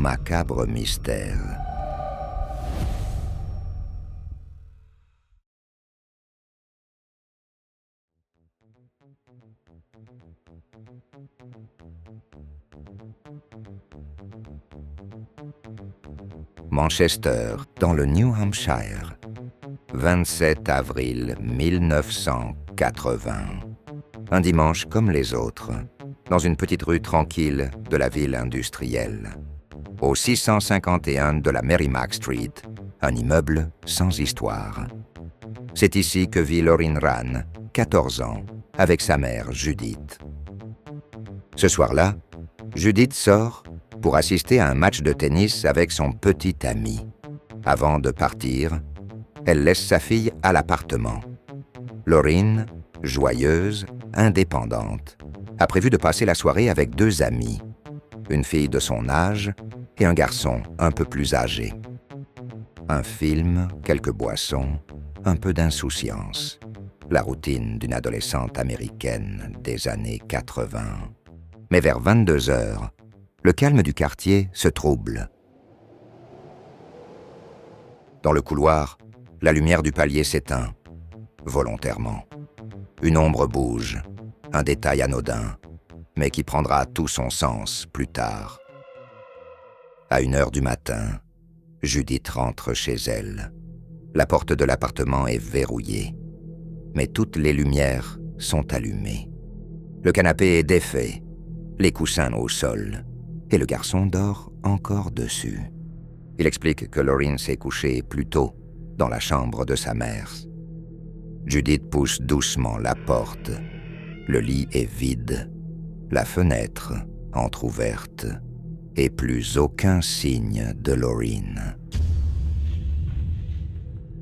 macabre mystère. Manchester, dans le New Hampshire, 27 avril 1980. Un dimanche comme les autres, dans une petite rue tranquille de la ville industrielle. Au 651 de la Merrimack Street, un immeuble sans histoire. C'est ici que vit Lauryn Rann, 14 ans, avec sa mère Judith. Ce soir-là, Judith sort pour assister à un match de tennis avec son petit ami. Avant de partir, elle laisse sa fille à l'appartement. Lauryn, joyeuse, indépendante, a prévu de passer la soirée avec 2 amis, une fille de son âge et un garçon un peu plus âgé. Un film, quelques boissons, un peu d'insouciance. La routine d'une adolescente américaine des années 80. Mais vers 22 heures, le calme du quartier se trouble. Dans le couloir, la lumière du palier s'éteint, volontairement. Une ombre bouge, un détail anodin, mais qui prendra tout son sens plus tard. À 1h du matin, Judith rentre chez elle. La porte de l'appartement est verrouillée, mais toutes les lumières sont allumées. Le canapé est défait, les coussins au sol, et le garçon dort encore dessus. Il explique que Lauryn s'est couchée plus tôt, dans la chambre de sa mère. Judith pousse doucement la porte. Le lit est vide, la fenêtre entr'ouverte, et plus aucun signe de Lauryn.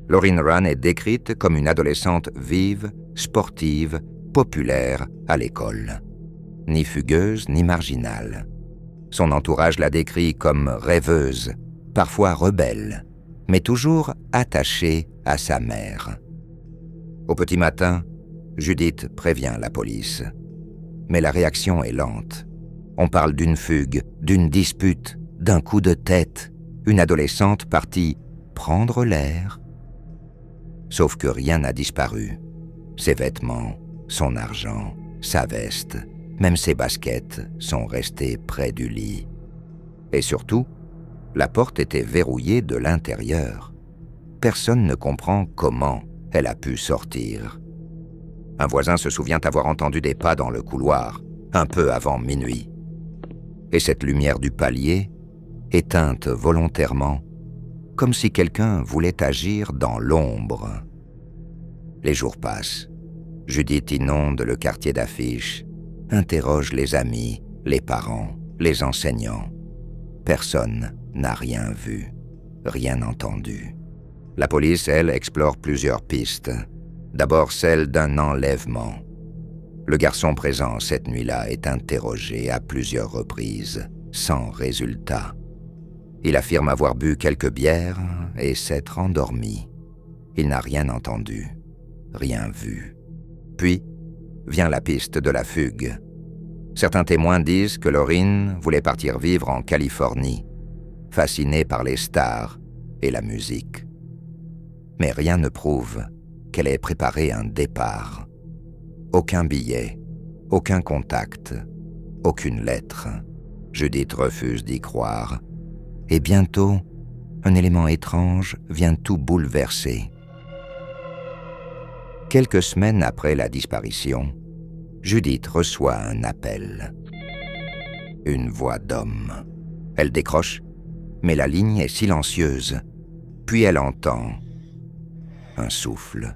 Lauryn Rann est décrite comme une adolescente vive, sportive, populaire à l'école. Ni fugueuse, ni marginale. Son entourage la décrit comme rêveuse, parfois rebelle, mais toujours attachée à sa mère. Au petit matin, Judith prévient la police. Mais la réaction est lente. On parle d'une fugue, d'une dispute, d'un coup de tête, une adolescente partie prendre l'air. Sauf que rien n'a disparu. Ses vêtements, son argent, sa veste, même ses baskets sont restés près du lit. Et surtout, la porte était verrouillée de l'intérieur. Personne ne comprend comment elle a pu sortir. Un voisin se souvient avoir entendu des pas dans le couloir, un peu avant minuit. Et cette lumière du palier, éteinte volontairement, comme si quelqu'un voulait agir dans l'ombre. Les jours passent. Judith inonde le quartier d'affiches, interroge les amis, les parents, les enseignants. Personne n'a rien vu, rien entendu. La police, elle, explore plusieurs pistes. D'abord celle d'un enlèvement. Le garçon présent cette nuit-là est interrogé à plusieurs reprises, sans résultat. Il affirme avoir bu quelques bières et s'être endormi. Il n'a rien entendu, rien vu. Puis vient la piste de la fugue. Certains témoins disent que Lauryn voulait partir vivre en Californie, fascinée par les stars et la musique. Mais rien ne prouve qu'elle ait préparé un départ. Aucun billet, aucun contact, aucune lettre. Judith refuse d'y croire. Et bientôt, un élément étrange vient tout bouleverser. Quelques semaines après la disparition, Judith reçoit un appel. Une voix d'homme. Elle décroche, mais la ligne est silencieuse. Puis elle entend un souffle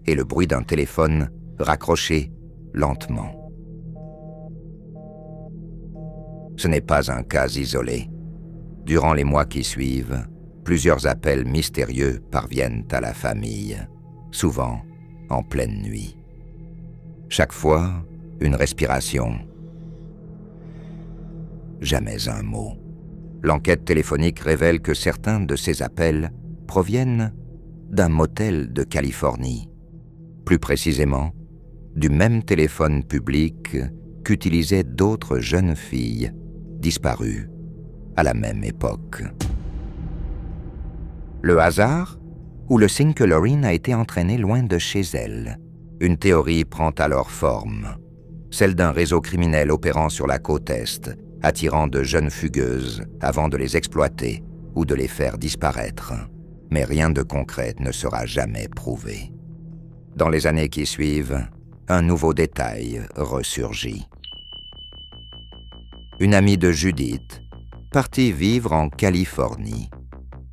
et le bruit d'un téléphone raccroché lentement. Ce n'est pas un cas isolé. Durant les mois qui suivent, plusieurs appels mystérieux parviennent à la famille, souvent en pleine nuit. Chaque fois, une respiration. Jamais un mot. L'enquête téléphonique révèle que certains de ces appels proviennent d'un motel de Californie. Plus précisément, du même téléphone public qu'utilisaient d'autres jeunes filles disparues à la même époque. Le hasard ou le signe que Loreen a été entraînée loin de chez elle? Une théorie prend alors forme, celle d'un réseau criminel opérant sur la côte Est, attirant de jeunes fugueuses avant de les exploiter ou de les faire disparaître. Mais rien de concret ne sera jamais prouvé. Dans les années qui suivent, un nouveau détail ressurgit. Une amie de Judith, partie vivre en Californie,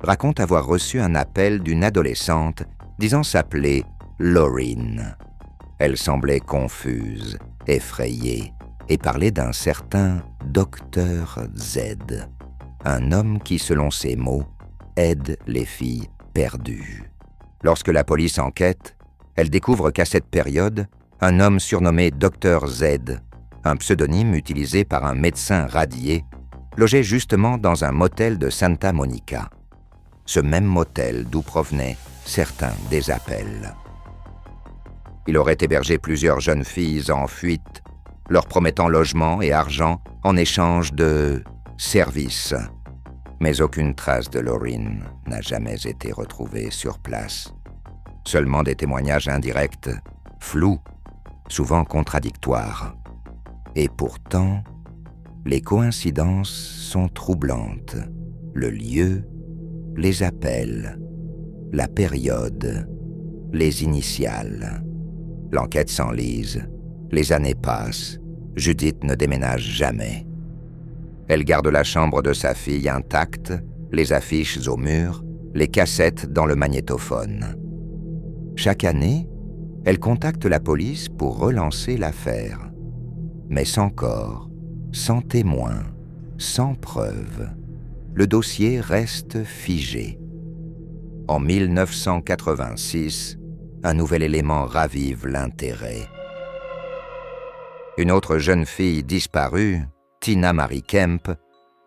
raconte avoir reçu un appel d'une adolescente disant s'appeler Loreen. Elle semblait confuse, effrayée, et parlait d'un certain Dr Z, un homme qui, selon ses mots, aide les filles perdues. Lorsque la police enquête, elle découvre qu'à cette période, un homme surnommé Dr Z, un pseudonyme utilisé par un médecin radié, logeait justement dans un motel de Santa Monica. Ce même motel d'où provenaient certains des appels. Il aurait hébergé plusieurs jeunes filles en fuite, leur promettant logement et argent en échange de services. Mais aucune trace de Loreen n'a jamais été retrouvée sur place. Seulement des témoignages indirects, flous, souvent contradictoires. Et pourtant, les coïncidences sont troublantes. Le lieu, les appels, la période, les initiales. L'enquête s'enlise, les années passent, Judith ne déménage jamais. Elle garde la chambre de sa fille intacte, les affiches au mur, les cassettes dans le magnétophone. Chaque année, elle contacte la police pour relancer l'affaire. Mais sans corps, sans témoin, sans preuve, le dossier reste figé. En 1986, un nouvel élément ravive l'intérêt. Une autre jeune fille disparue, Tina Marie Kemp,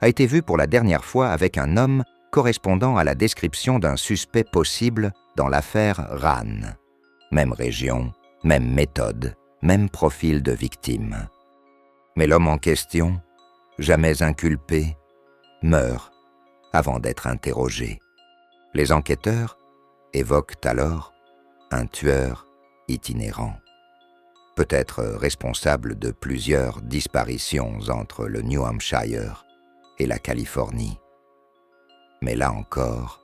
a été vue pour la dernière fois avec un homme correspondant à la description d'un suspect possible dans l'affaire Rann. Même région, même méthode, même profil de victime. Mais l'homme en question, jamais inculpé, meurt avant d'être interrogé. Les enquêteurs évoquent alors un tueur itinérant, peut-être responsable de plusieurs disparitions entre le New Hampshire et la Californie. Mais là encore,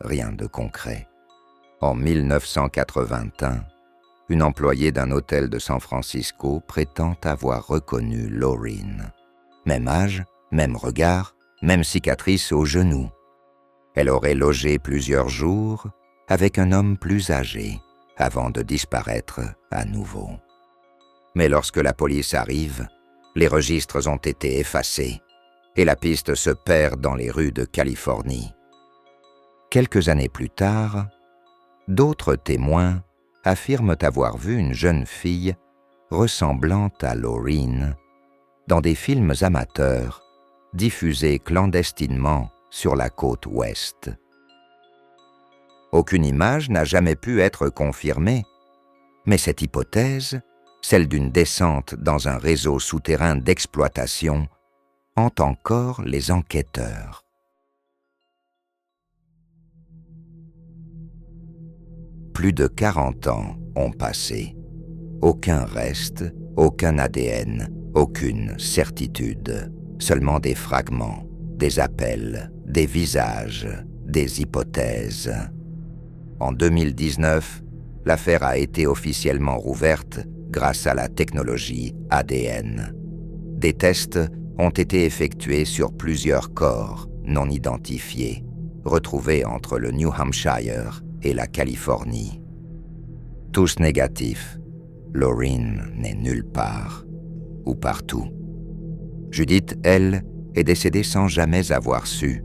rien de concret. En 1981, une employée d'un hôtel de San Francisco prétend avoir reconnu Loreen. Même âge, même regard, même cicatrice au genou. Elle aurait logé plusieurs jours avec un homme plus âgé avant de disparaître à nouveau. Mais lorsque la police arrive, les registres ont été effacés et la piste se perd dans les rues de Californie. Quelques années plus tard, d'autres témoins affirment avoir vu une jeune fille ressemblant à Loreen dans des films amateurs diffusés clandestinement sur la côte ouest. Aucune image n'a jamais pu être confirmée, mais cette hypothèse, celle d'une descente dans un réseau souterrain d'exploitation, hante encore les enquêteurs. Plus de 40 ans ont passé. Aucun reste, aucun ADN, aucune certitude. Seulement des fragments, des appels, des visages, des hypothèses. En 2019, l'affaire a été officiellement rouverte grâce à la technologie ADN. Des tests ont été effectués sur plusieurs corps non identifiés, retrouvés entre le New Hampshire et la Californie. Tous négatifs. Loreen n'est nulle part, ou partout. Judith, elle, est décédée sans jamais avoir su.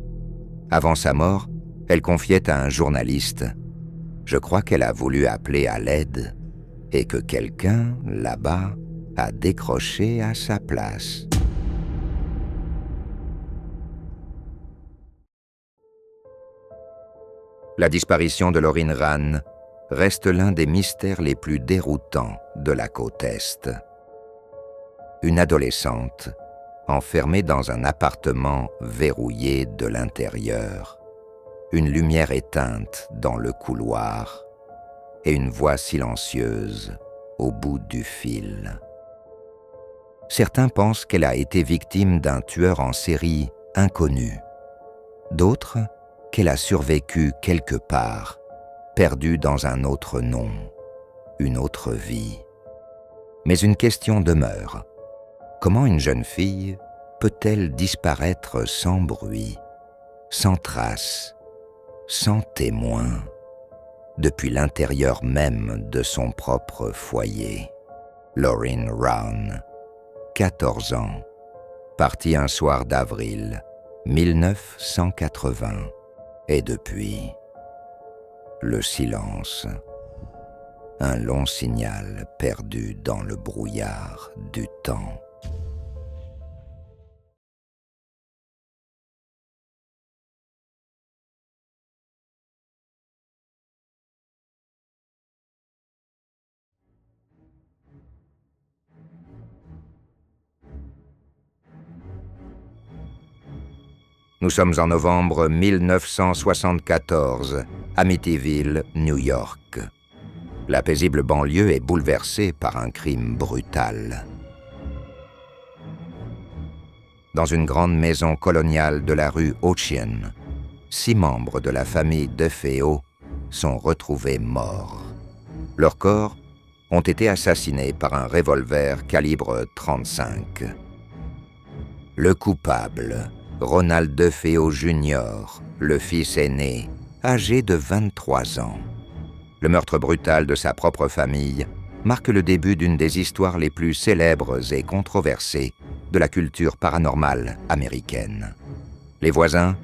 Avant sa mort, elle confiait à un journaliste « Je crois qu'elle a voulu appeler à l'aide et que quelqu'un, là-bas, a décroché à sa place. » La disparition de Loreen Rann reste l'un des mystères les plus déroutants de la côte Est. Une adolescente, enfermé dans un appartement verrouillé de l'intérieur, une lumière éteinte dans le couloir et une voix silencieuse au bout du fil. Certains pensent qu'elle a été victime d'un tueur en série inconnu. D'autres, qu'elle a survécu quelque part, perdue dans un autre nom, une autre vie. Mais une question demeure. Comment une jeune fille peut-elle disparaître sans bruit, sans trace, sans témoin, depuis l'intérieur même de son propre foyer? Laureen Rown, 14 ans, partie un soir d'avril 1980, et depuis, le silence, un long signal perdu dans le brouillard du temps. Nous sommes en novembre 1974, Amityville, New York. La paisible banlieue est bouleversée par un crime brutal. Dans une grande maison coloniale de la rue Ocean, 6 membres de la famille DeFeo sont retrouvés morts. Leurs corps ont été assassinés par un revolver calibre 35. Le coupable, Ronald DeFeo Jr., le fils aîné, âgé de 23 ans. Le meurtre brutal de sa propre famille marque le début d'une des histoires les plus célèbres et controversées de la culture paranormale américaine. Les voisins,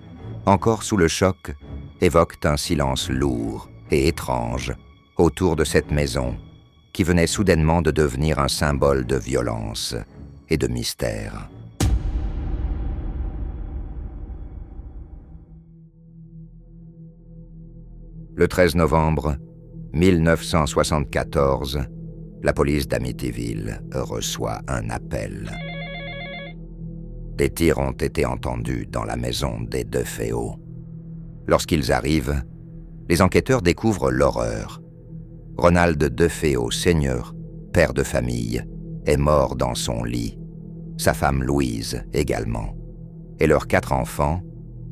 encore sous le choc, évoquent un silence lourd et étrange autour de cette maison qui venait soudainement de devenir un symbole de violence et de mystère. Le 13 novembre 1974, la police d'Amityville reçoit un appel. Des tirs ont été entendus dans la maison des DeFeo. Lorsqu'ils arrivent, les enquêteurs découvrent l'horreur. Ronald DeFeo Sr., père de famille, est mort dans son lit. Sa femme Louise également. Et leurs 4 enfants,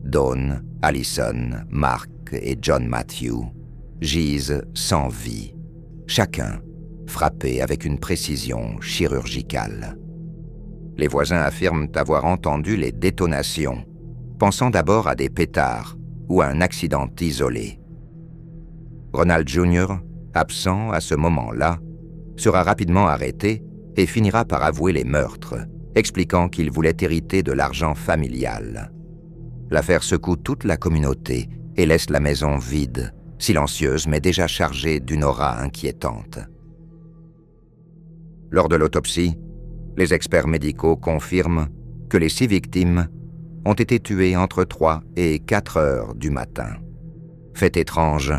Dawn, Allison, Mark et John Matthew, gisent sans vie, chacun frappé avec une précision chirurgicale. Les voisins affirment avoir entendu les détonations, pensant d'abord à des pétards ou à un accident isolé. Ronald Jr., absent à ce moment-là, sera rapidement arrêté et finira par avouer les meurtres, expliquant qu'il voulait hériter de l'argent familial. L'affaire secoue toute la communauté et laisse la maison vide, silencieuse mais déjà chargée d'une aura inquiétante. Lors de l'autopsie, les experts médicaux confirment que les 6 victimes ont été tuées entre 3 et 4 heures du matin. Fait étrange,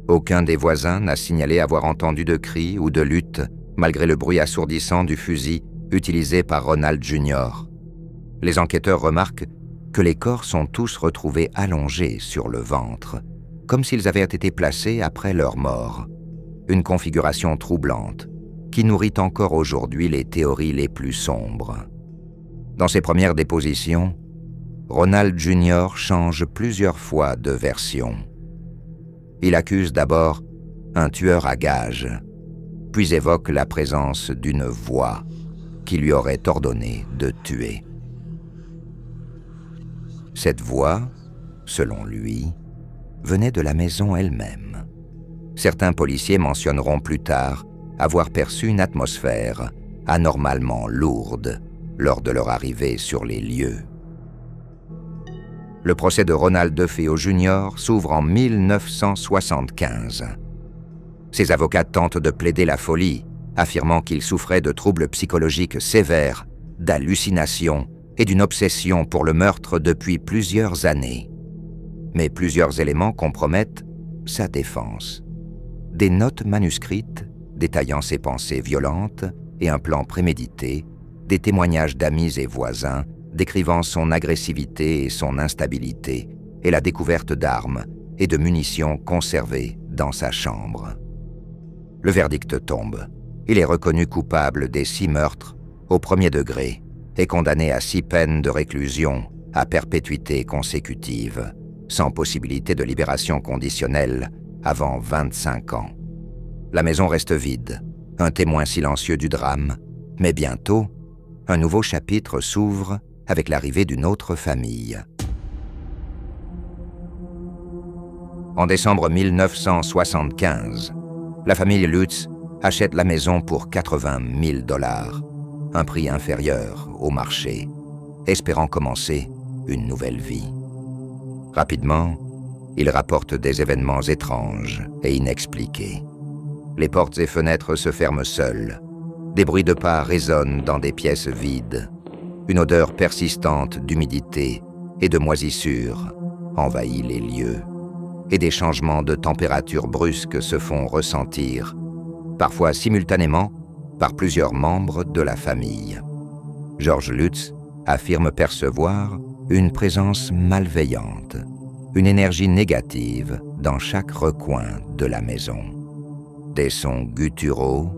aucun des voisins n'a signalé avoir entendu de cris ou de luttes malgré le bruit assourdissant du fusil utilisé par Ronald Jr. Les enquêteurs remarquent que les corps sont tous retrouvés allongés sur le ventre, comme s'ils avaient été placés après leur mort. Une configuration troublante qui nourrit encore aujourd'hui les théories les plus sombres. Dans ses premières dépositions, Ronald Jr. change plusieurs fois de version. Il accuse d'abord un tueur à gages, puis évoque la présence d'une voix qui lui aurait ordonné de tuer. Cette voix, selon lui, venait de la maison elle-même. Certains policiers mentionneront plus tard avoir perçu une atmosphère anormalement lourde lors de leur arrivée sur les lieux. Le procès de Ronald DeFeo Jr. s'ouvre en 1975. Ses avocats tentent de plaider la folie, affirmant qu'il souffrait de troubles psychologiques sévères, d'hallucinations et d'une obsession pour le meurtre depuis plusieurs années. Mais plusieurs éléments compromettent sa défense. Des notes manuscrites détaillant ses pensées violentes et un plan prémédité, des témoignages d'amis et voisins décrivant son agressivité et son instabilité, et la découverte d'armes et de munitions conservées dans sa chambre. Le verdict tombe. Il est reconnu coupable des 6 meurtres au premier degré et condamné à 6 peines de réclusion à perpétuité consécutive, sans possibilité de libération conditionnelle avant 25 ans. La maison reste vide, un témoin silencieux du drame, mais bientôt, un nouveau chapitre s'ouvre avec l'arrivée d'une autre famille. En décembre 1975, la famille Lutz achète la maison pour 80 000 $, un prix inférieur au marché, espérant commencer une nouvelle vie. Rapidement, ils rapportent des événements étranges et inexpliqués. Les portes et fenêtres se ferment seules. Des bruits de pas résonnent dans des pièces vides. Une odeur persistante d'humidité et de moisissure envahit les lieux. Et des changements de température brusques se font ressentir, parfois simultanément, par plusieurs membres de la famille. George Lutz affirme percevoir une présence malveillante, une énergie négative dans chaque recoin de la maison. Des sons gutturaux,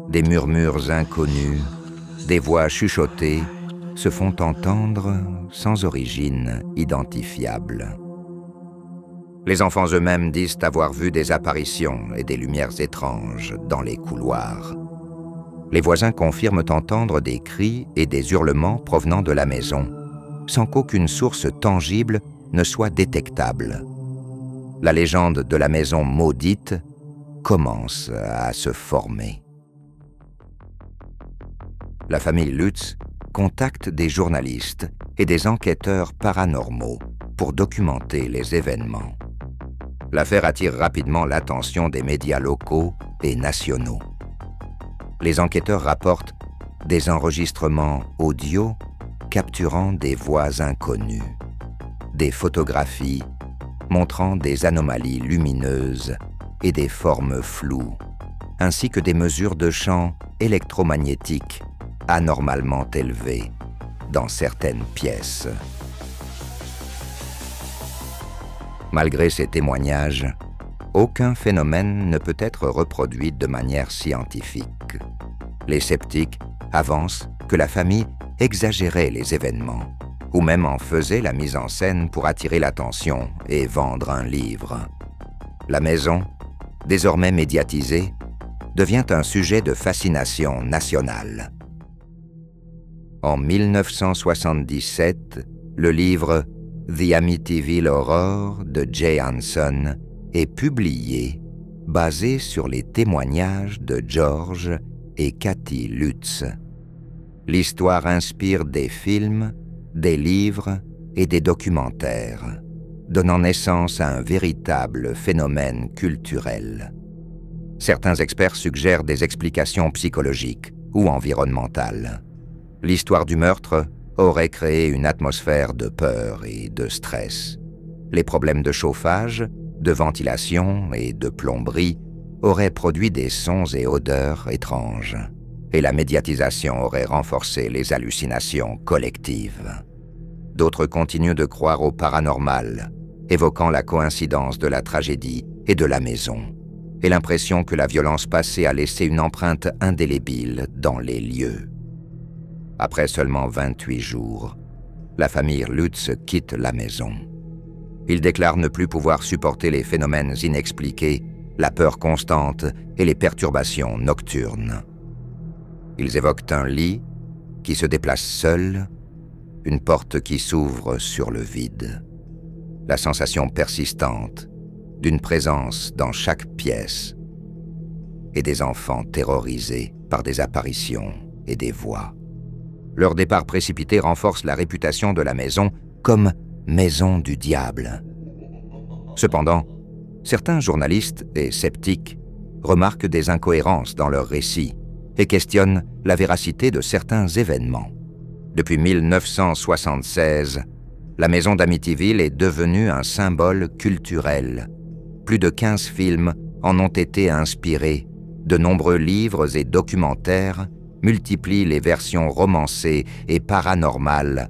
des murmures inconnus, des voix chuchotées se font entendre sans origine identifiable. Les enfants eux-mêmes disent avoir vu des apparitions et des lumières étranges dans les couloirs. Les voisins confirment entendre des cris et des hurlements provenant de la maison, sans qu'aucune source tangible ne soit détectable. La légende de la maison maudite commence à se former. La famille Lutz contacte des journalistes et des enquêteurs paranormaux pour documenter les événements. L'affaire attire rapidement l'attention des médias locaux et nationaux. Les enquêteurs rapportent des enregistrements audio capturant des voix inconnues, des photographies montrant des anomalies lumineuses et des formes floues, ainsi que des mesures de champ électromagnétiques anormalement élevées dans certaines pièces. Malgré ces témoignages, aucun phénomène ne peut être reproduit de manière scientifique. Les sceptiques avancent que la famille exagérait les événements, ou même en faisait la mise en scène pour attirer l'attention et vendre un livre. La maison, désormais médiatisée, devient un sujet de fascination nationale. En 1977, le livre The Amityville Horror de Jay Hanson est publié, basé sur les témoignages de George et Kathy Lutz. L'histoire inspire des films, des livres et des documentaires, donnant naissance à un véritable phénomène culturel. Certains experts suggèrent des explications psychologiques ou environnementales. L'histoire du meurtre aurait créé une atmosphère de peur et de stress. Les problèmes de chauffage, de ventilation et de plomberie auraient produit des sons et odeurs étranges, et la médiatisation aurait renforcé les hallucinations collectives. D'autres continuent de croire au paranormal, évoquant la coïncidence de la tragédie et de la maison, et l'impression que la violence passée a laissé une empreinte indélébile dans les lieux. Après seulement 28 jours, la famille Lutz quitte la maison. Ils déclarent ne plus pouvoir supporter les phénomènes inexpliqués, la peur constante et les perturbations nocturnes. Ils évoquent un lit qui se déplace seul, une porte qui s'ouvre sur le vide. La sensation persistante d'une présence dans chaque pièce et des enfants terrorisés par des apparitions et des voix. Leur départ précipité renforce la réputation de la maison comme « maison du diable ». Cependant, certains journalistes et sceptiques remarquent des incohérences dans leurs récits et questionnent la véracité de certains événements. Depuis 1976, la maison d'Amityville est devenue un symbole culturel. Plus de 15 films en ont été inspirés. De nombreux livres et documentaires multiplient les versions romancées et paranormales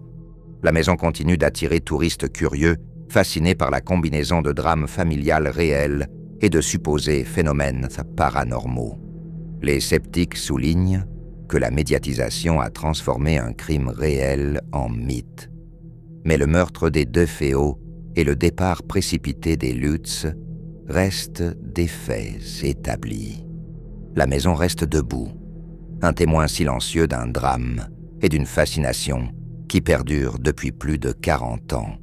La maison continue d'attirer touristes curieux, fascinés par la combinaison de drames familiales réels et de supposés phénomènes paranormaux. Les sceptiques soulignent que la médiatisation a transformé un crime réel en mythe. Mais le meurtre des deux Féaux et le départ précipité des Lutz restent des faits établis. La maison reste debout, un témoin silencieux d'un drame et d'une fascination qui perdure depuis plus de 40 ans.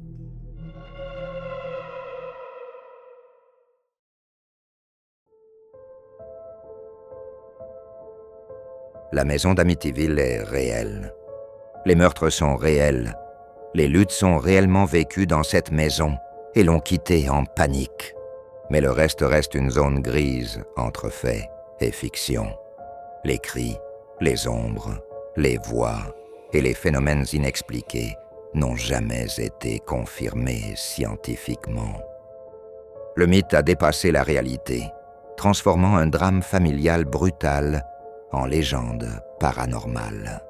La maison d'Amityville est réelle. Les meurtres sont réels. Les luttes sont réellement vécues dans cette maison et l'ont quittée en panique. Mais le reste une zone grise entre faits et fiction. Les cris, les ombres, les voix et les phénomènes inexpliqués n'ont jamais été confirmés scientifiquement. Le mythe a dépassé la réalité, transformant un drame familial brutal en légende paranormale.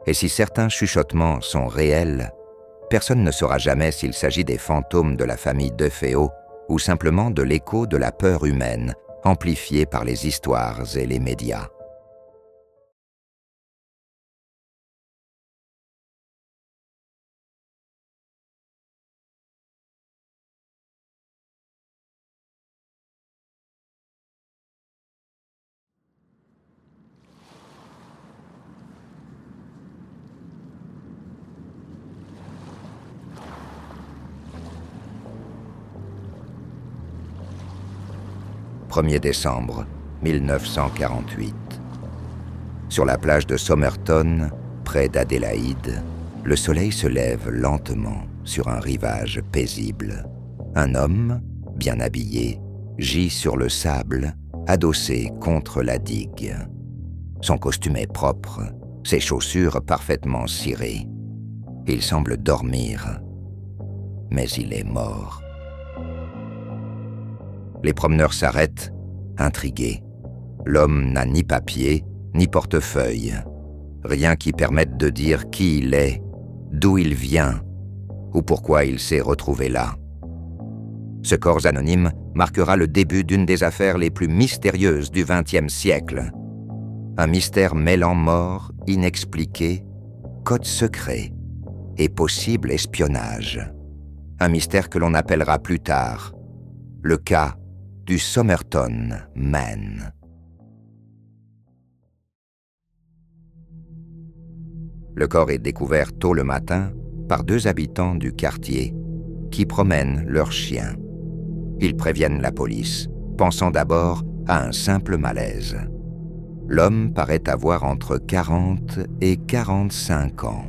Et si certains chuchotements sont réels, personne ne saura jamais s'il s'agit des fantômes de la famille de Féaux ou simplement de l'écho de la peur humaine, amplifiée par les histoires et les médias. « 1er décembre 1948. Sur la plage de Somerton, près d'Adélaïde, le soleil se lève lentement sur un rivage paisible. Un homme, bien habillé, gît sur le sable, adossé contre la digue. Son costume est propre, ses chaussures parfaitement cirées. Il semble dormir, mais il est mort. Les promeneurs s'arrêtent, intrigués. L'homme n'a ni papier, ni portefeuille. Rien qui permette de dire qui il est, d'où il vient, ou pourquoi il s'est retrouvé là. Ce corps anonyme marquera le début d'une des affaires les plus mystérieuses du XXe siècle. Un mystère mêlant mort inexpliqué, code secret et possible espionnage. Un mystère que l'on appellera plus tard le cas du Somerton Man. Le corps est découvert tôt le matin par 2 habitants du quartier qui promènent leurs chiens. Ils préviennent la police, pensant d'abord à un simple malaise. L'homme paraît avoir entre 40 et 45 ans.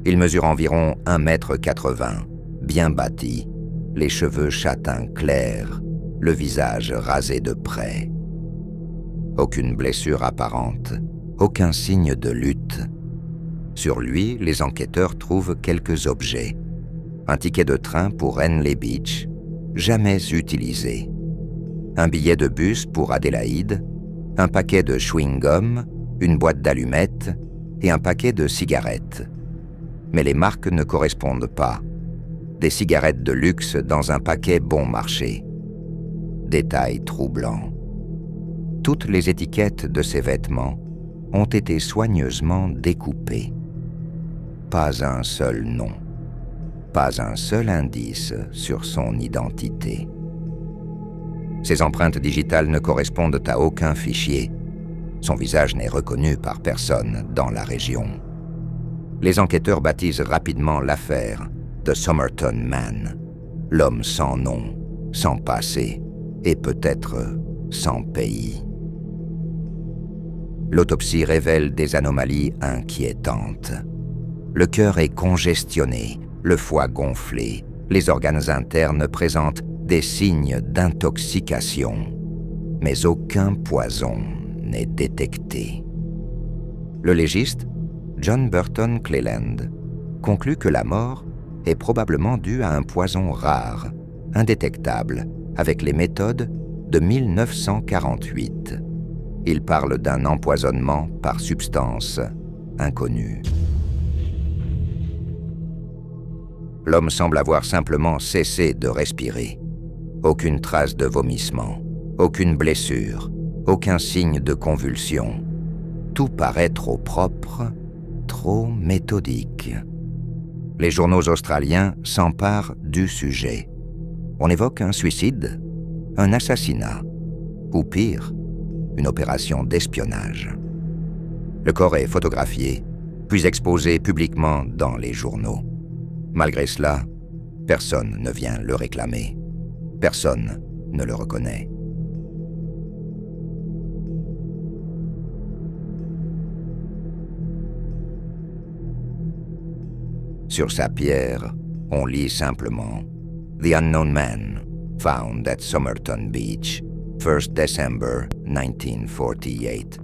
Il mesure environ 1,80 m, bien bâti, les cheveux châtains clairs, le visage rasé de près. Aucune blessure apparente, aucun signe de lutte. Sur lui, les enquêteurs trouvent quelques objets. Un ticket de train pour Henley Beach, jamais utilisé. Un billet de bus pour Adélaïde, un paquet de chewing-gum, une boîte d'allumettes et un paquet de cigarettes. Mais les marques ne correspondent pas. Des cigarettes de luxe dans un paquet bon marché. Détail troublant. Toutes les étiquettes de ses vêtements ont été soigneusement découpées. Pas un seul nom. Pas un seul indice sur son identité. Ses empreintes digitales ne correspondent à aucun fichier. Son visage n'est reconnu par personne dans la région. Les enquêteurs baptisent rapidement l'affaire The Somerton Man, l'homme sans nom, sans passé et peut-être sans pays. L'autopsie révèle des anomalies inquiétantes. Le cœur est congestionné, le foie gonflé, les organes internes présentent des signes d'intoxication, mais aucun poison n'est détecté. Le légiste, John Burton Cleland, conclut que la mort est probablement due à un poison rare, indétectable, avec les méthodes de 1948. Il parle d'un empoisonnement par substance inconnue. L'homme semble avoir simplement cessé de respirer. Aucune trace de vomissement, aucune blessure, aucun signe de convulsion. Tout paraît trop propre, trop méthodique. Les journaux australiens s'emparent du sujet. On évoque un suicide, un assassinat, ou pire, une opération d'espionnage. Le corps est photographié, puis exposé publiquement dans les journaux. Malgré cela, personne ne vient le réclamer. Personne ne le reconnaît. Sur sa pierre, on lit simplement « The unknown man, found at Somerton Beach, 1st December 1948 ».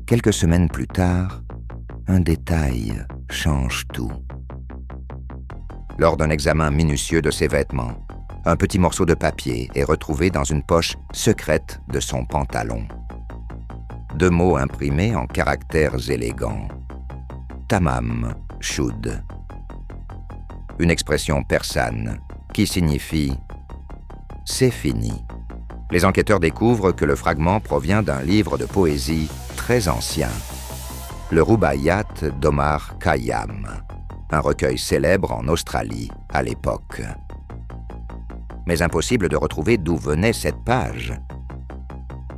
Quelques semaines plus tard, un détail change tout. Lors d'un examen minutieux de ses vêtements, un petit morceau de papier est retrouvé dans une poche secrète de son pantalon. 2 mots imprimés en caractères élégants. Tamam Shud. Une expression persane qui signifie « c'est fini ». Les enquêteurs découvrent que le fragment provient d'un livre de poésie très ancien, le Rubaiyat d'Omar Khayyam, un recueil célèbre en Australie à l'époque. Mais impossible de retrouver d'où venait cette page.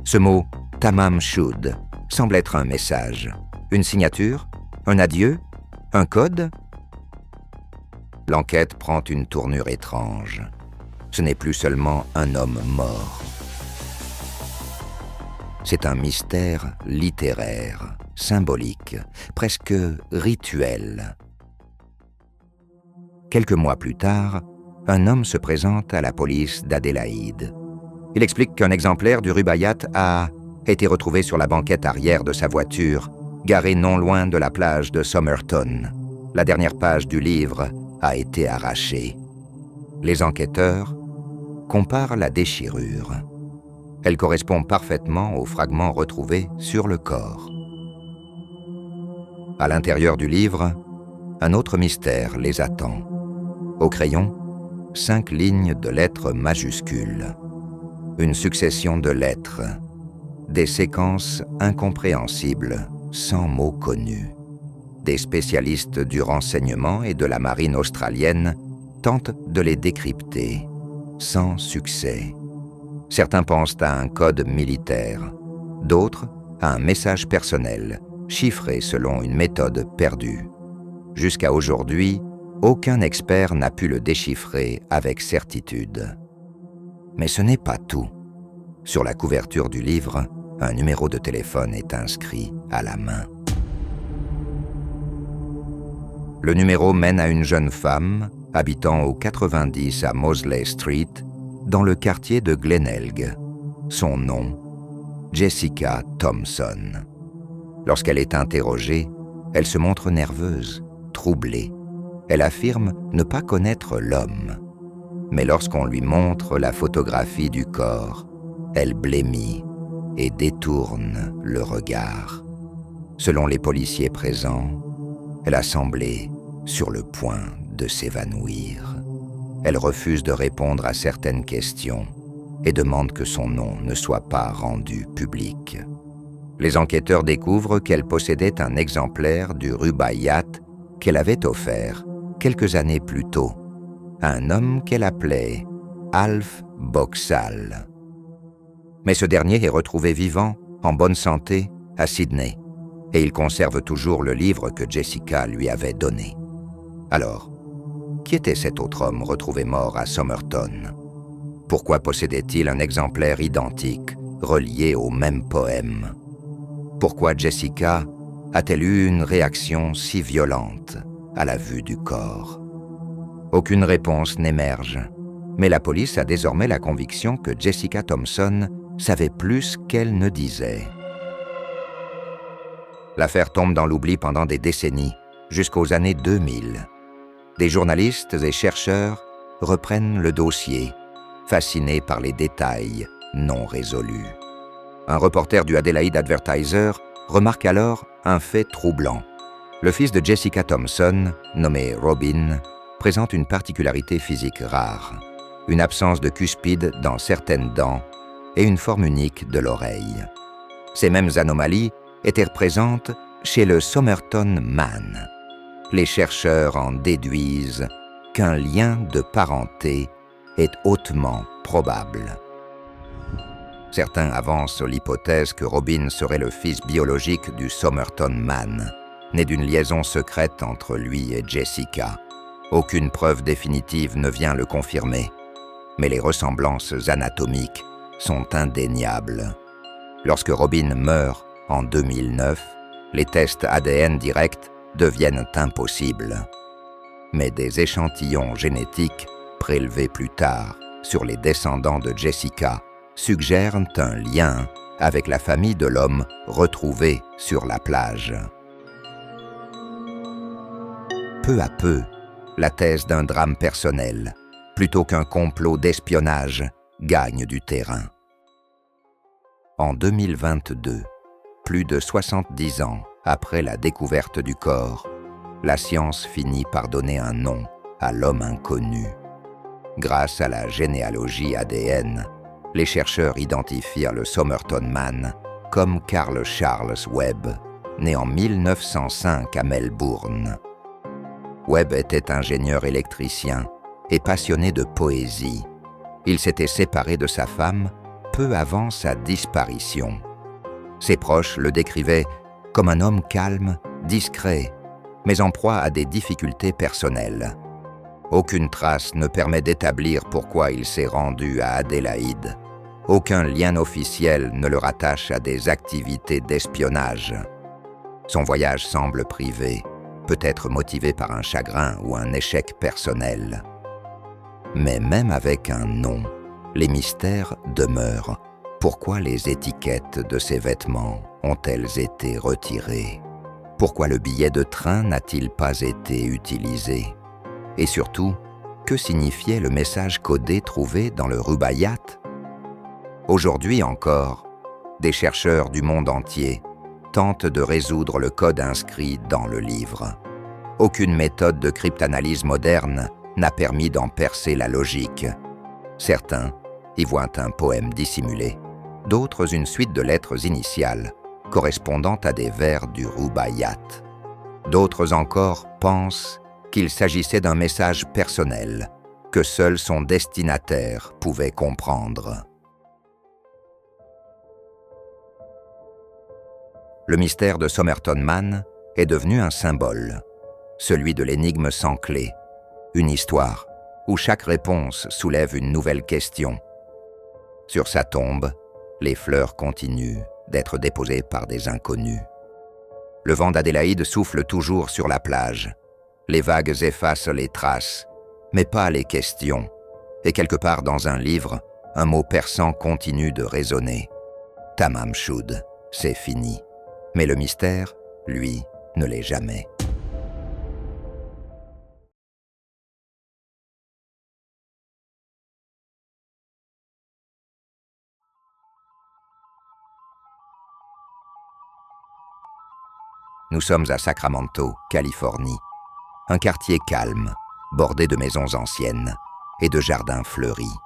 Ce mot « Tamam Shud » semble être un message, une signature, un adieu, un code. L'enquête prend une tournure étrange. Ce n'est plus seulement un homme mort. C'est un mystère littéraire, symbolique, presque rituel. Quelques mois plus tard, un homme se présente à la police d'Adélaïde. Il explique qu'un exemplaire du Rubaiyat a été retrouvé sur la banquette arrière de sa voiture, garée non loin de la plage de Somerton. La dernière page du livre a été arrachée. Les enquêteurs comparent la déchirure. Elle correspond parfaitement aux fragments retrouvés sur le corps. À l'intérieur du livre, un autre mystère les attend. Au crayon, 5 lignes de lettres majuscules. Une succession de lettres, des séquences incompréhensibles, sans mots connus. Des spécialistes du renseignement et de la marine australienne tentent de les décrypter, sans succès. Certains pensent à un code militaire, d'autres à un message personnel, chiffré selon une méthode perdue. Jusqu'à aujourd'hui, aucun expert n'a pu le déchiffrer avec certitude. Mais ce n'est pas tout. Sur la couverture du livre, un numéro de téléphone est inscrit à la main. Le numéro mène à une jeune femme habitant au 90 à Mosley Street, dans le quartier de Glenelg. Son nom, Jessica Thompson. Lorsqu'elle est interrogée, elle se montre nerveuse, troublée. Elle affirme ne pas connaître l'homme. Mais lorsqu'on lui montre la photographie du corps, elle blêmit et détourne le regard. Selon les policiers présents, elle a semblé sur le point de s'évanouir. Elle refuse de répondre à certaines questions et demande que son nom ne soit pas rendu public. Les enquêteurs découvrent qu'elle possédait un exemplaire du Rubaiyat qu'elle avait offert quelques années plus tôt à un homme qu'elle appelait Alf Boxall. Mais ce dernier est retrouvé vivant, en bonne santé, à Sydney, et il conserve toujours le livre que Jessica lui avait donné. Alors, qui était cet autre homme retrouvé mort à Somerton? Pourquoi possédait-il un exemplaire identique, relié au même poème? Pourquoi Jessica a-t-elle eu une réaction si violente à la vue du corps? Aucune réponse n'émerge, mais la police a désormais la conviction que Jessica Thompson savait plus qu'elle ne disait. L'affaire tombe dans l'oubli pendant des décennies, jusqu'aux années 2000. Des journalistes et chercheurs reprennent le dossier, fascinés par les détails non résolus. Un reporter du Adelaide Advertiser remarque alors un fait troublant. Le fils de Jessica Thompson, nommé Robin, présente une particularité physique rare, une absence de cuspide dans certaines dents et une forme unique de l'oreille. Ces mêmes anomalies étaient présentes chez le Somerton Man. Les chercheurs en déduisent qu'un lien de parenté est hautement probable. Certains avancent l'hypothèse que Robin serait le fils biologique du Somerton Man, né d'une liaison secrète entre lui et Jessica. Aucune preuve définitive ne vient le confirmer, mais les ressemblances anatomiques sont indéniables. Lorsque Robin meurt en 2009, les tests ADN directs deviennent impossibles. Mais des échantillons génétiques prélevés plus tard sur les descendants de Jessica suggèrent un lien avec la famille de l'homme retrouvé sur la plage. Peu à peu, la thèse d'un drame personnel, plutôt qu'un complot d'espionnage, gagne du terrain. En 2022, plus de 70 ans après la découverte du corps, la science finit par donner un nom à l'homme inconnu. Grâce à la généalogie ADN, les chercheurs identifient le Somerton Man comme Carl Charles Webb, né en 1905 à Melbourne. Webb était ingénieur électricien et passionné de poésie. Il s'était séparé de sa femme peu avant sa disparition. Ses proches le décrivaient comme un homme calme, discret, mais en proie à des difficultés personnelles. Aucune trace ne permet d'établir pourquoi il s'est rendu à Adélaïde. Aucun lien officiel ne le rattache à des activités d'espionnage. Son voyage semble privé, peut-être motivé par un chagrin ou un échec personnel. Mais même avec un nom, les mystères demeurent. Pourquoi les étiquettes de ses vêtements ont-elles été retirées? Pourquoi le billet de train n'a-t-il pas été utilisé? Et surtout, que signifiait le message codé trouvé dans le Rubaiyat? Aujourd'hui encore, des chercheurs du monde entier tentent de résoudre le code inscrit dans le livre. Aucune méthode de cryptanalyse moderne n'a permis d'en percer la logique. Certains y voient un poème dissimulé, d'autres une suite de lettres initiales correspondant à des vers du Rubaiyat. D'autres encore pensent qu'il s'agissait d'un message personnel que seul son destinataire pouvait comprendre. Le mystère de Somerton Man est devenu un symbole, celui de l'énigme sans clé, une histoire où chaque réponse soulève une nouvelle question. Sur sa tombe, les fleurs continuent d'être déposées par des inconnus. Le vent d'Adélaïde souffle toujours sur la plage. Les vagues effacent les traces, mais pas les questions. Et quelque part dans un livre, un mot perçant continue de résonner. Tamam Shud, c'est fini. Mais le mystère, lui, ne l'est jamais. Nous sommes à Sacramento, Californie. Un quartier calme, bordé de maisons anciennes et de jardins fleuris.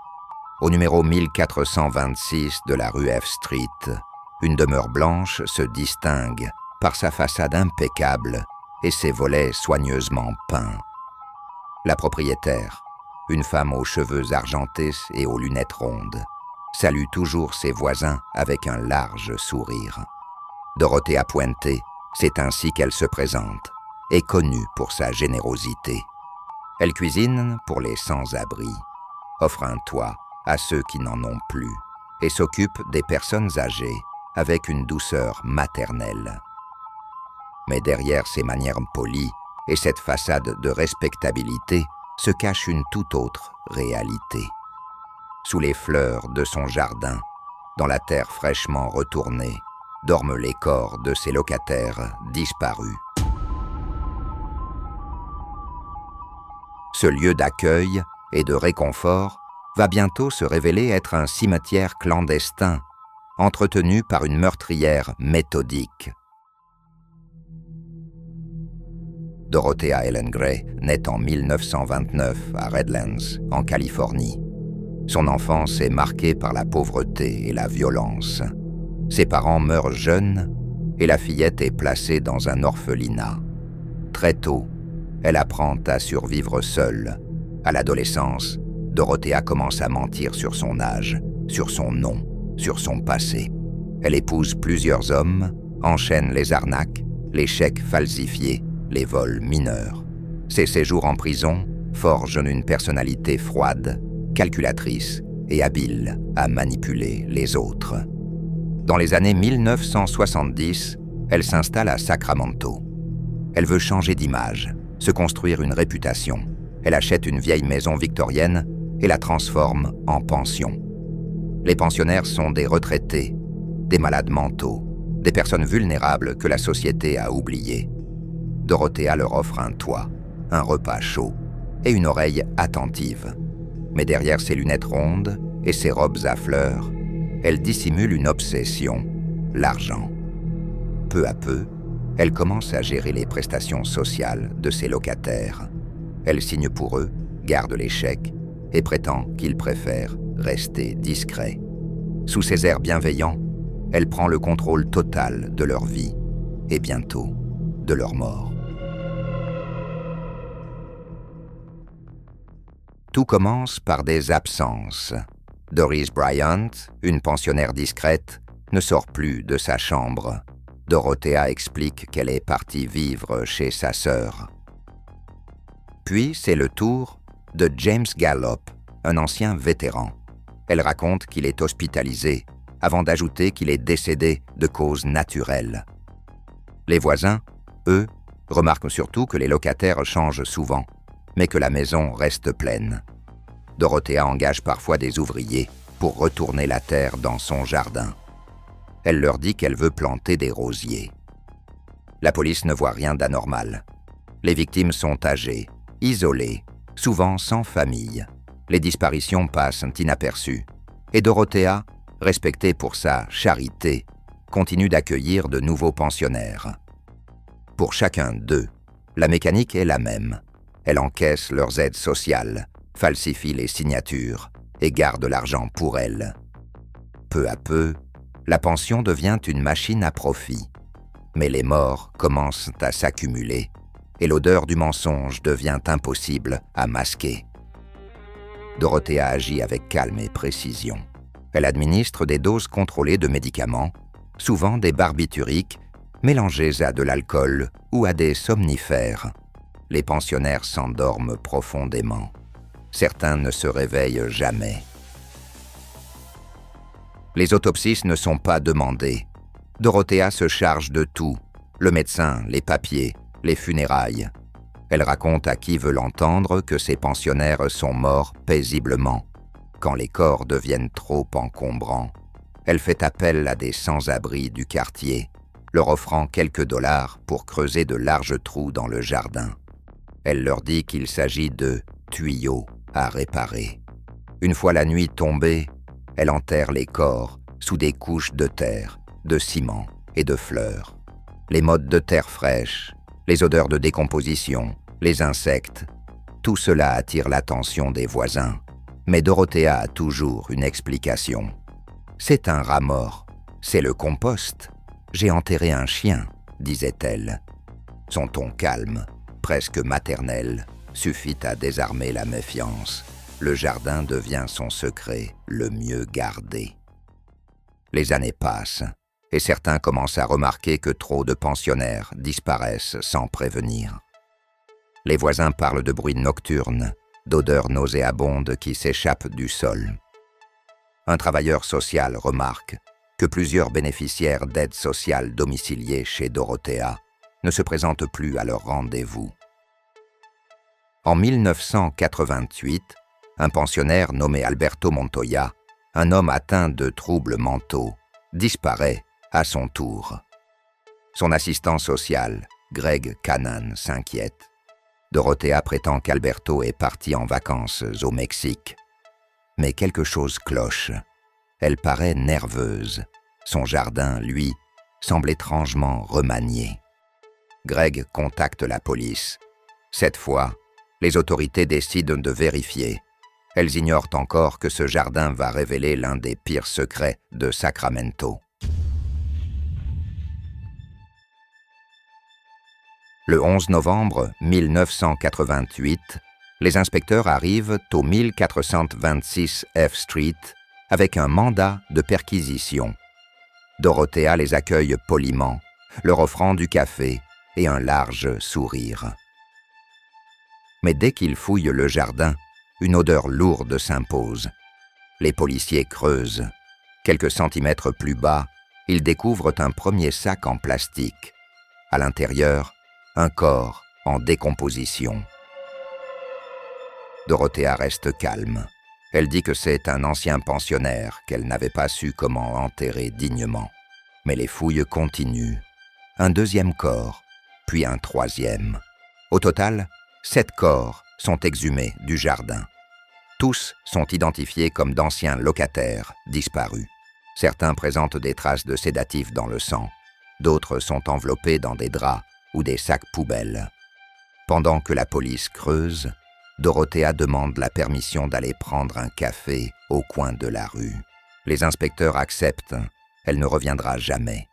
Au numéro 1426 de la rue F Street, une demeure blanche se distingue par sa façade impeccable et ses volets soigneusement peints. La propriétaire, une femme aux cheveux argentés et aux lunettes rondes, salue toujours ses voisins avec un large sourire. Dorothea Puente, c'est ainsi qu'elle se présente, est connue pour sa générosité. Elle cuisine pour les sans-abri, offre un toit à ceux qui n'en ont plus et s'occupe des personnes âgées avec une douceur maternelle. Mais derrière ces manières polies et cette façade de respectabilité se cache une toute autre réalité. Sous les fleurs de son jardin, dans la terre fraîchement retournée, dorment les corps de ses locataires disparus. Ce lieu d'accueil et de réconfort va bientôt se révéler être un cimetière clandestin, entretenu par une meurtrière méthodique. Dorothea Ellen Gray naît en 1929 à Redlands, en Californie. Son enfance est marquée par la pauvreté et la violence. Ses parents meurent jeunes et la fillette est placée dans un orphelinat. Très tôt, elle apprend à survivre seule. À l'adolescence, Dorothea commence à mentir sur son âge, sur son nom, sur son passé. Elle épouse plusieurs hommes, enchaîne les arnaques, les chèques falsifiés, les vols mineurs. Ses séjours en prison forgent une personnalité froide, calculatrice et habile à manipuler les autres. Dans les années 1970, elle s'installe à Sacramento. Elle veut changer d'image, se construire une réputation. Elle achète une vieille maison victorienne et la transforme en pension. Les pensionnaires sont des retraités, des malades mentaux, des personnes vulnérables que la société a oubliées. Dorothea leur offre un toit, un repas chaud et une oreille attentive. Mais derrière ses lunettes rondes et ses robes à fleurs, elle dissimule une obsession, l'argent. Peu à peu, elle commence à gérer les prestations sociales de ses locataires. Elle signe pour eux, garde les chèques et prétend qu'ils préfèrent rester discrets. Sous ses airs bienveillants, elle prend le contrôle total de leur vie et bientôt de leur mort. Tout commence par des absences. Doris Bryant, une pensionnaire discrète, ne sort plus de sa chambre. Dorothea explique qu'elle est partie vivre chez sa sœur. Puis c'est le tour de James Gallop, un ancien vétéran. Elle raconte qu'il est hospitalisé, avant d'ajouter qu'il est décédé de cause naturelle. Les voisins, eux, remarquent surtout que les locataires changent souvent, mais que la maison reste pleine. Dorothea engage parfois des ouvriers pour retourner la terre dans son jardin. Elle leur dit qu'elle veut planter des rosiers. La police ne voit rien d'anormal. Les victimes sont âgées, isolées, souvent sans famille. Les disparitions passent inaperçues. Et Dorothea, respectée pour sa charité, continue d'accueillir de nouveaux pensionnaires. Pour chacun d'eux, la mécanique est la même. Elle encaisse leurs aides sociales, falsifie les signatures et garde l'argent pour elle. Peu à peu, la pension devient une machine à profit. Mais les morts commencent à s'accumuler et l'odeur du mensonge devient impossible à masquer. Dorothea agit avec calme et précision. Elle administre des doses contrôlées de médicaments, souvent des barbituriques, mélangés à de l'alcool ou à des somnifères. Les pensionnaires s'endorment profondément. Certains ne se réveillent jamais. Les autopsies ne sont pas demandées. Dorothea se charge de tout, le médecin, les papiers, les funérailles. Elle raconte à qui veut l'entendre que ses pensionnaires sont morts paisiblement. Quand les corps deviennent trop encombrants, elle fait appel à des sans-abri du quartier, leur offrant quelques dollars pour creuser de larges trous dans le jardin. Elle leur dit qu'il s'agit de tuyaux à réparer. Une fois la nuit tombée, elle enterre les corps sous des couches de terre, de ciment et de fleurs. Les mottes de terre fraîche, les odeurs de décomposition, les insectes, tout cela attire l'attention des voisins. Mais Dorothea a toujours une explication. C'est un rat mort, c'est le compost. J'ai enterré un chien, disait-elle. Son ton calme, presque maternel, suffit à désarmer la méfiance. Le jardin devient son secret le mieux gardé. Les années passent, et certains commencent à remarquer que trop de pensionnaires disparaissent sans prévenir. Les voisins parlent de bruits nocturnes, d'odeurs nauséabondes qui s'échappent du sol. Un travailleur social remarque que plusieurs bénéficiaires d'aide sociale domiciliés chez Dorothea ne se présentent plus à leur rendez-vous. En 1988, un pensionnaire nommé Alberto Montoya, un homme atteint de troubles mentaux, disparaît à son tour. Son assistant social, Greg Cannon, s'inquiète. Dorothea prétend qu'Alberto est parti en vacances au Mexique. Mais quelque chose cloche. Elle paraît nerveuse. Son jardin, lui, semble étrangement remanié. Greg contacte la police. Cette fois, les autorités décident de vérifier. Elles ignorent encore que ce jardin va révéler l'un des pires secrets de Sacramento. Le 11 novembre 1988, les inspecteurs arrivent au 1426 F Street avec un mandat de perquisition. Dorothea les accueille poliment, leur offrant du café et un large sourire. Mais dès qu'ils fouillent le jardin, une odeur lourde s'impose. Les policiers creusent. Quelques centimètres plus bas, ils découvrent un premier sac en plastique. À l'intérieur, un corps en décomposition. Dorothea reste calme. Elle dit que c'est un ancien pensionnaire qu'elle n'avait pas su comment enterrer dignement. Mais les fouilles continuent. Un deuxième corps, puis un troisième. Au total, 7 corps sont exhumés du jardin. Tous sont identifiés comme d'anciens locataires disparus. Certains présentent des traces de sédatifs dans le sang. D'autres sont enveloppés dans des draps ou des sacs poubelles. Pendant que la police creuse, Dorothea demande la permission d'aller prendre un café au coin de la rue. Les inspecteurs acceptent. Elle ne reviendra jamais.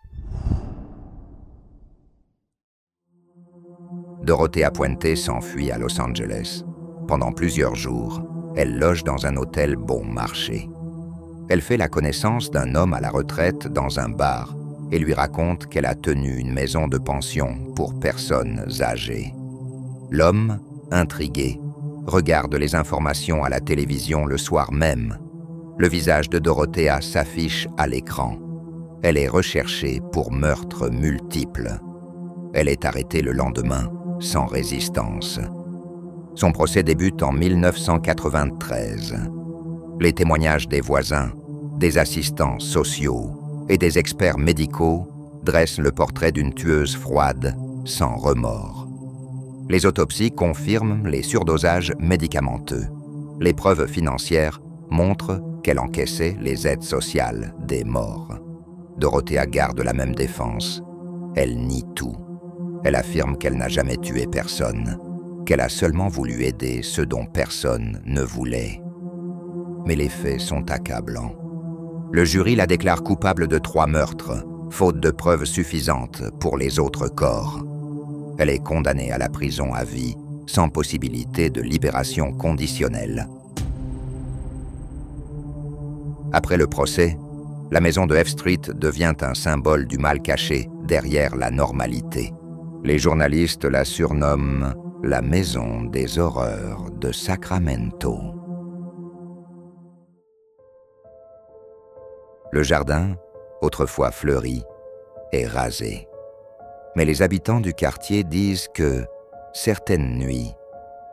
Dorothea Puente s'enfuit à Los Angeles. Pendant plusieurs jours, elle loge dans un hôtel bon marché. Elle fait la connaissance d'un homme à la retraite dans un bar et lui raconte qu'elle a tenu une maison de pension pour personnes âgées. L'homme, intrigué, regarde les informations à la télévision le soir même. Le visage de Dorothea s'affiche à l'écran. Elle est recherchée pour meurtres multiples. Elle est arrêtée le lendemain, sans résistance. Son procès débute en 1993. Les témoignages des voisins, des assistants sociaux et des experts médicaux dressent le portrait d'une tueuse froide, sans remords. Les autopsies confirment les surdosages médicamenteux. Les preuves financières montrent qu'elle encaissait les aides sociales des morts. Dorothea garde la même défense. Elle nie tout. Elle affirme qu'elle n'a jamais tué personne, qu'elle a seulement voulu aider ceux dont personne ne voulait. Mais les faits sont accablants. Le jury la déclare coupable de 3 meurtres, faute de preuves suffisantes pour les autres corps. Elle est condamnée à la prison à vie, sans possibilité de libération conditionnelle. Après le procès, la maison de F Street devient un symbole du mal caché derrière la normalité. Les journalistes la surnomment la maison des horreurs de Sacramento. Le jardin, autrefois fleuri, est rasé. Mais les habitants du quartier disent que, certaines nuits,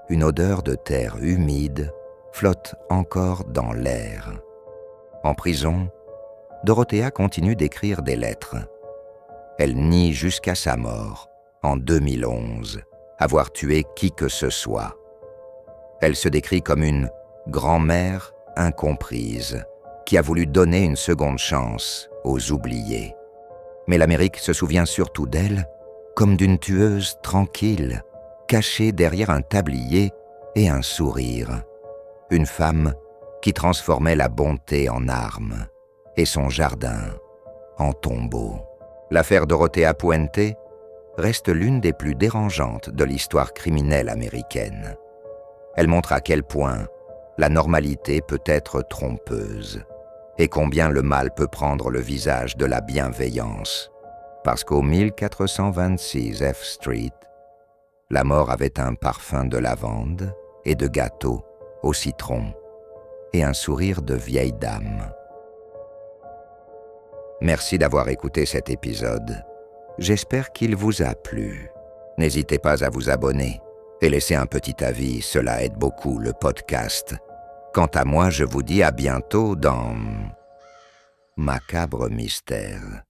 une odeur de terre humide flotte encore dans l'air. En prison, Dorothea continue d'écrire des lettres. Elle nie jusqu'à sa mort, en 2011, avoir tué qui que ce soit. Elle se décrit comme une grand-mère incomprise qui a voulu donner une seconde chance aux oubliés. Mais l'Amérique se souvient surtout d'elle comme d'une tueuse tranquille, cachée derrière un tablier et un sourire. Une femme qui transformait la bonté en arme et son jardin en tombeau. L'affaire Dorothea Puente reste l'une des plus dérangeantes de l'histoire criminelle américaine. Elle montre à quel point la normalité peut être trompeuse et combien le mal peut prendre le visage de la bienveillance. Parce qu'au 1426 F Street, la mort avait un parfum de lavande et de gâteau au citron et un sourire de vieille dame. Merci d'avoir écouté cet épisode. J'espère qu'il vous a plu. N'hésitez pas à vous abonner et laisser un petit avis, cela aide beaucoup le podcast. Quant à moi, je vous dis à bientôt dans Macabre Mystère.